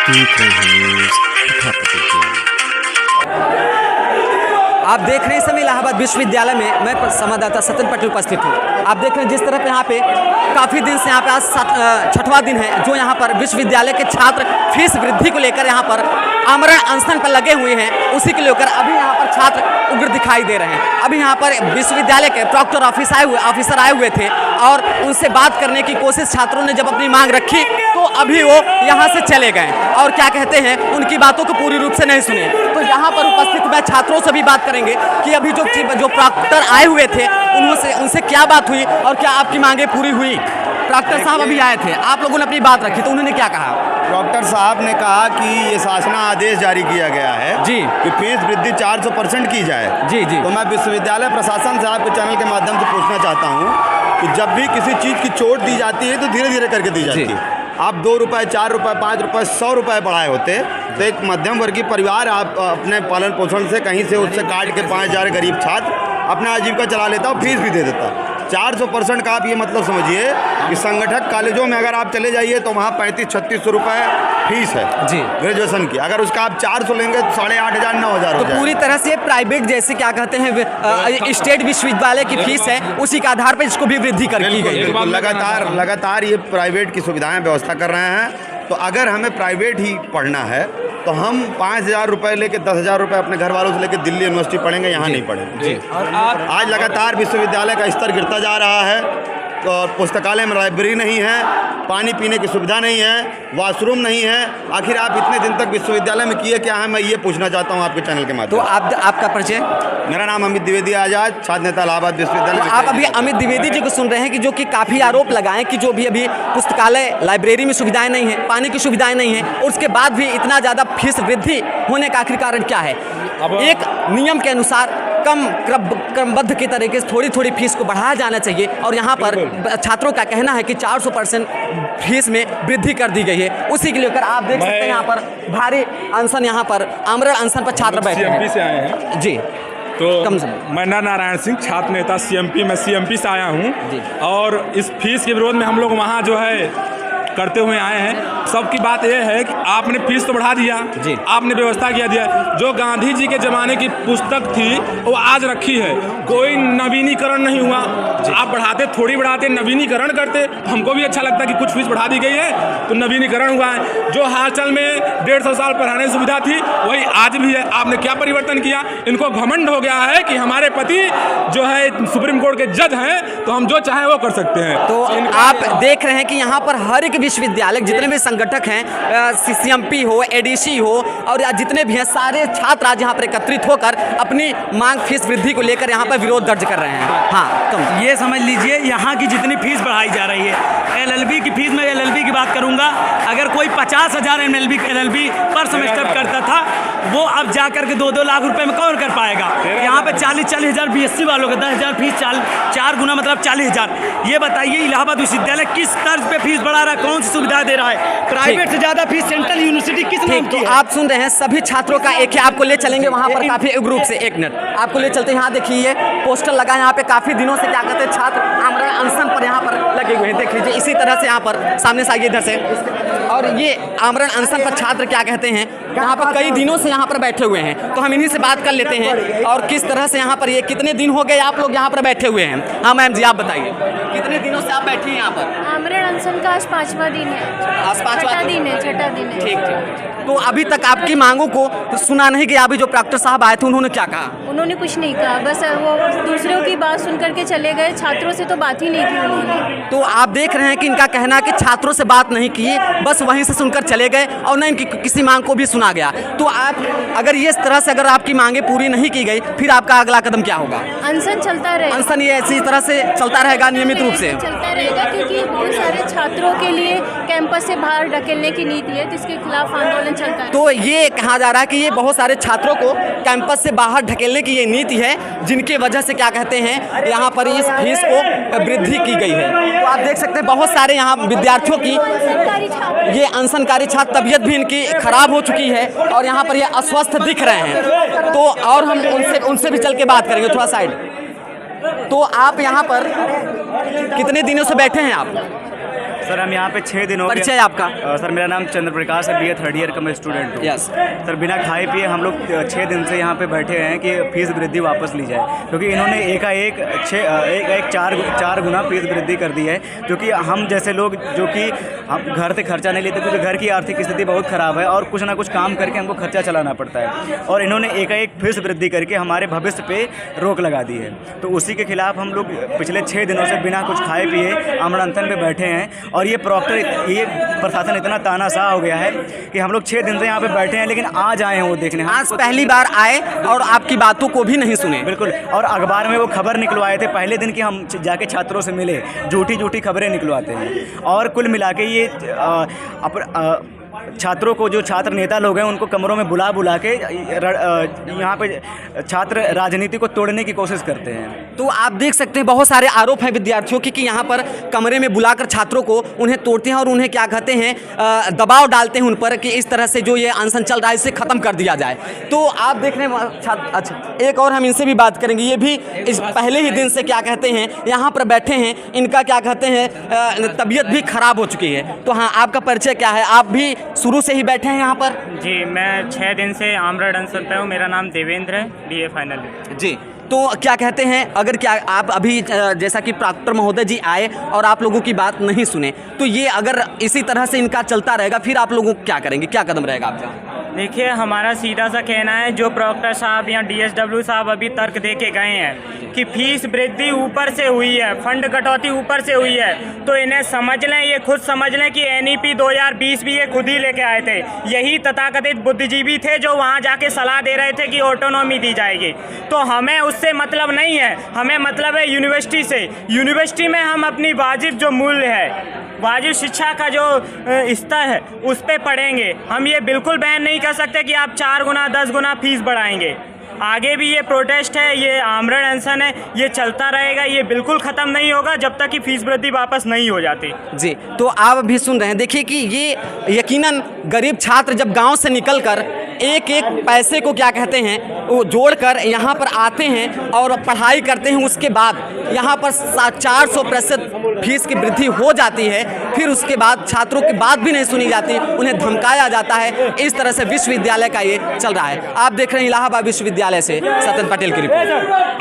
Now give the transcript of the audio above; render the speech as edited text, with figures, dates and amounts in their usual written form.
देख रहे हैं न्यूज़ प्रजापति की। आप देख रहे हैं इस समय इलाहाबाद विश्वविद्यालय में मैं संवाददाता सत्यन पटेल उपस्थित हूँ। आप देख रहे हैं जिस तरह यहाँ पे काफ़ी दिन से यहाँ पे आज छठवां दिन है जो यहाँ पर विश्वविद्यालय के छात्र फीस वृद्धि को लेकर यहाँ पर आमरण अनशन पर लगे हुए हैं। उसी को लेकर अभी यहाँ पर छात्र उग्र दिखाई दे रहे हैं। अभी यहाँ पर विश्वविद्यालय के प्रॉक्टर ऑफिसर आए हुए थे और उनसे बात करने की कोशिश छात्रों ने जब अपनी मांग रखी तो अभी वो यहाँ से चले गए और क्या कहते हैं उनकी बातों को पूरी रूप से नहीं सुने। तो यहाँ पर उपस्थित मैं छात्रों से भी बात करेंगे कि अभी जो प्रॉक्टर आए हुए थे उनसे क्या बात हुई और क्या आपकी मांगे पूरी हुई। प्रॉक्टर साहब अभी आए थे, आप लोगों ने अपनी बात रखी तो उन्होंने क्या कहा? प्रॉक्टर साहब ने कहा कि ये शासना आदेश जारी किया गया है जी कि फीस वृद्धि 400% की जाए। जी जी। तो मैं विश्वविद्यालय प्रशासन से आपके चैनल के माध्यम से पूछना चाहता हूँ कि जब भी किसी चीज़ की छूट दी जाती है तो धीरे धीरे करके दी जाती है। आप 2 रुपये, 4 रुपये, 5 रुपये, 100 रुपये बढ़ाए होते तो एक मध्यम वर्गीय परिवार आप अपने पालन पोषण से कहीं से उससे काट के 5,000 गरीब छात्र अपना आजीविका चला लेता और फीस भी दे देता। 400% का आप ये मतलब समझिए कि संगठक कॉलेजों में अगर आप चले जाइए तो वहाँ 3500-3600 रुपये फीस है जी ग्रेजुएशन की। अगर उसका आप 400 लेंगे तो 8,500 9,000 हो जाए। पूरी तरह से प्राइवेट जैसे क्या कहते हैं स्टेट विश्वविद्यालय की फीस है उसी के आधार पर इसको भी वृद्धि कर दी गई है। लगातार ये प्राइवेट की सुविधाएं व्यवस्था कर रहे हैं। तो अगर हमें प्राइवेट ही पढ़ना है तो हम 5,000 रुपये लेके 10,000 रुपये अपने घर वालों से लेके दिल्ली यूनिवर्सिटी पढ़ेंगे, यहाँ नहीं पढ़ेंगे। आज लगातार विश्वविद्यालय का स्तर गिरता जा रहा है। तो पुस्तकालय में लाइब्रेरी नहीं है, पानी पीने की सुविधा नहीं है, वॉशरूम नहीं है। आखिर आप इतने दिन तक विश्वविद्यालय में किए क्या है, मैं ये पूछना चाहता हूँ आपके चैनल के माध्यम से। तो आपका परिचय? मेरा नाम अमित द्विवेदी आजाद, छात्र नेता इलाहाबाद विश्वविद्यालय। आप अभी अमित द्विवेदी जी को सुन रहे हैं कि जो कि काफ़ी आरोप लगाएं कि जो भी अभी पुस्तकालय लाइब्रेरी में सुविधाएं नहीं है, पानी की सुविधाएं नहीं है और उसके बाद भी इतना ज़्यादा फीस वृद्धि होने का आखिर कारण क्या है? एक नियम के अनुसार क्रमबद्ध के तरीके से थोड़ी फीस को बढ़ाया जाना चाहिए और यहाँ पर छात्रों का कहना है कि 400% फीस में वृद्धि कर दी गई है। उसी के लेकर आप देख सकते हैं यहाँ पर भारी अनशन, यहाँ पर आमरण अनशन पर छात्र बैठे हैं। से आए हैं जी। तो मैं नारायण सिंह, छात्र नेता सीएमपी, मैं सीएमपी से आया हूँ और इस फीस के विरोध में हम लोग वहाँ जो है करते हुए आए हैं। सबकी बात यह है कि आपने फीस तो बढ़ा दिया जी, आपने व्यवस्था किया दिया। जो गांधी जी के ज़माने की पुस्तक थी वो आज रखी है, कोई नवीनीकरण नहीं हुआ। आप बढ़ाते थोड़ी बढ़ाते, नवीनीकरण करते। हमको भी अच्छा लगता कि कुछ फीस बढ़ा दी गई है तो नवीनीकरण हुआ है। जो हालचाल में 150 साल पढ़ाने की सुविधा थी वही आज भी है। आपने क्या परिवर्तन किया? इनको घमंड हो गया है कि हमारे पति जो है सुप्रीम कोर्ट के जज हैं तो हम जो चाहें वो कर सकते हैं। तो आप देख रहे हैं कि यहाँ पर हर एक विश्वविद्यालय जितने भी संगठक हैं, सीएमपी हो, एडीसी हो और जितने भी हैं, सारे छात्र आज यहाँ पर एकत्रित होकर अपनी मांग फीस वृद्धि को लेकर यहाँ पर विरोध दर्ज कर रहे हैं। हाँ, तो ये समझ लीजिए यहाँ की जितनी फीस बढ़ाई जा रही है, एलएलबी की फीस, मैं एलएलबी की बात करूँगा, अगर कोई 50,000 एलएलबी पर सेमेस्टर करता था वो अब जा करके 2-2 लाख रुपए में कौन कर पाएगा? यहाँ पे 40,000 हज़ार बीएससी वालों का 10,000 फीस, 4 गुना मतलब 40,000। ये बताइए इलाहाबाद विश्वविद्यालय किस तर्ज पे फीस बढ़ा रहा है, कौन सी सुविधा दे रहा है? प्राइवेट से ज़्यादा फीस सेंट्रल यूनिवर्सिटी किस नाम की है? आप सुन रहे हैं सभी छात्रों का एक ही, आपको ले चलेंगे वहाँ पर काफ़ी ग्रुप से। 1 मिनट आपको ले चलते हैं। यहाँ देखिए पोस्टर लगा है, यहाँ पे काफ़ी दिनों से क्या कहते हैं छात्र आमरण अनशन पर यहाँ पर लगे हुए हैं। देख लीजिए इसी तरह से यहाँ पर सामने से आइए इधर से। और ये आमरण अनशन पर छात्र क्या कहते हैं, यहाँ पर कई दिनों से यहाँ पर बैठे हुए हैं। तो हम इन्हीं से बात कर लेते हैं और किस तरह से यहाँ पर ये कितने दिन हो गए आप लोग यहाँ पर बैठे हुए हैं? हाँ मैम जी, आप बताइए कितने दिनों से आप बैठे हैं यहाँ पर? आमरण अनशन का आज 5वां दिन है। आज 5वां दिन है, छठा दिन है। ठीक। तो अभी तक आपकी मांगों को सुना नहीं गया? अभी जो प्रॉक्टर साहब आए थे उन्होंने क्या कहा? उन्होंने कुछ नहीं कहा, बस वो दूसरों की बात सुन करके चले गए। छात्रों से तो बात ही नहीं की उन्होंने। तो आप देख रहे हैं कि इनका कहना है कि छात्रों से बात नहीं की, बस वहीं से सुनकर चले गए और न इनकी किसी मांग को भी सुना गया। तो आप अगर ये इस तरह से अगर आपकी मांगे पूरी नहीं की गई फिर आपका अगला कदम क्या होगा? अनशन चलता रहेगा। अनशन ये इसी तरह से चलता रहेगा नियमित रूप से चलता रहेगा क्योंकि बहुत सारे छात्रों के लिए कैंपस से बाहर ढकेलने की नीति है जिसके खिलाफ आंदोलन चलता है। तो ये कहा जा रहा है कि ये बहुत सारे छात्रों को कैंपस से बाहर ढकेलने की ये नीति है जिनकी वजह से क्या कहते हैं यहाँ पर इस फीस को वृद्धि की गई है। तो आप देख सकते हैं बहुत सारे यहाँ विद्यार्थियों की ये अनशनकारी छात्र तबीयत भी इनकी खराब हो चुकी है और यहाँ पर ये अस्वस्थ दिख रहे हैं। तो और हम उनसे भी चल के बात करेंगे थोड़ा साइड। तो आप यहाँ पर कितने दिनों से बैठे हैं आप? सर हम यहाँ पे 6 दिन हो गए। परिचय आपका? सर मेरा नाम चंद्र प्रकाश है, BA 3rd ईयर का मैं स्टूडेंट हूँ। यस। सर बिना खाए पिए हम लोग 6 दिन से यहाँ पे बैठे हैं कि फीस वृद्धि वापस ली जाए, क्योंकि इन्होंने एकाएक 4 गुना फीस वृद्धि कर दी है। क्योंकि हम जैसे लोग जो कि हम घर से खर्चा नहीं लेते, क्योंकि घर की आर्थिक स्थिति बहुत ख़राब है और कुछ ना कुछ काम करके हमको खर्चा चलाना पड़ता है, और इन्होंने एकाएक फीस वृद्धि करके हमारे भविष्य पे रोक लगा दी है। तो उसी के खिलाफ हम लोग पिछले 6 दिनों से बिना कुछ खाए पिए आमरण अनशन पे बैठे हैं। और ये प्रशासन इतना तानाशाह हो गया है कि हम लोग 6 दिन से यहाँ पे बैठे हैं, लेकिन आज आए हैं वो देखने। आज पहली बार आए और आपकी बातों को भी नहीं सुने। बिल्कुल, और अखबार में वो खबर निकलवाए थे पहले दिन कि हम जाके छात्रों से मिले, झूठी खबरें निकलवाते हैं। और कुल मिला के ये छात्रों को, जो छात्र नेता लोग हैं, उनको कमरों में बुला के यहाँ पे छात्र राजनीति को तोड़ने की कोशिश करते हैं। तो आप देख सकते हैं बहुत सारे आरोप हैं विद्यार्थियों के कि यहाँ पर कमरे में बुलाकर छात्रों को उन्हें तोड़ते हैं और उन्हें क्या कहते हैं, दबाव डालते हैं उन पर कि इस तरह से जो ये अनशन चल रहा है इसे ख़त्म कर दिया जाए। तो आप देख रहे हैं छात्र। अच्छा, एक और हम इनसे भी बात करेंगे। ये भी इस पहले ही दिन से क्या कहते हैं यहाँ पर बैठे हैं, इनका क्या कहते हैं तबीयत भी खराब हो चुकी है। तो हाँ, आपका परिचय क्या है? आप भी शुरू से ही बैठे हैं यहाँ पर? जी, मैं 6 दिन से आमरण अनशन पे हूँ। मेरा नाम देवेंद्र है, BA फाइनल जी। तो क्या कहते हैं, अगर क्या आप अभी जैसा कि प्राक्टर महोदय जी आए और आप लोगों की बात नहीं सुने, तो ये अगर इसी तरह से इनका चलता रहेगा फिर आप लोगों क्या करेंगे, क्या कदम रहेगा आपका? देखिए, हमारा सीधा सा कहना है, जो प्रवक्ता साहब या DSW साहब अभी तर्क दे के गए हैं कि फीस वृद्धि ऊपर से हुई है, फंड कटौती ऊपर से हुई है, तो इन्हें समझ लें, ये खुद समझ लें कि NEP 2020 भी ये खुद ही लेके आए थे। यही तथाकथित बुद्धिजीवी थे जो वहाँ जाके सलाह दे रहे थे कि ऑटोनॉमी दी जाएगी। तो हमें उससे मतलब नहीं है, हमें मतलब है यूनिवर्सिटी से। यूनिवर्सिटी में हम अपनी वाजिब जो मूल्य है, वाजिब शिक्षा का जो स्तर है, उस पर पढ़ेंगे। हम ये बिल्कुल बैन नहीं कर सकते कि आप 4 गुना 10 गुना फीस बढ़ाएंगे। आगे भी ये प्रोटेस्ट है, ये आमरण अनशन है, ये चलता रहेगा, ये बिल्कुल ख़त्म नहीं होगा जब तक कि फीस वृद्धि वापस नहीं हो जाती। जी, तो आप भी सुन रहे हैं। देखिए कि ये यकीनन गरीब छात्र जब गांव से निकलकर एक पैसे को क्या कहते हैं वो जोड़कर यहाँ पर आते हैं और पढ़ाई करते हैं, उसके बाद यहाँ पर 400% फीस की वृद्धि हो जाती है, फिर उसके बाद छात्रों की बात भी नहीं सुनी जाती, उन्हें धमकाया जाता है। इस तरह से विश्वविद्यालय का ये चल रहा है। आप देख रहे हैं इलाहाबाद विश्वविद्यालय से सत्येंद्र पटेल की रिपोर्ट।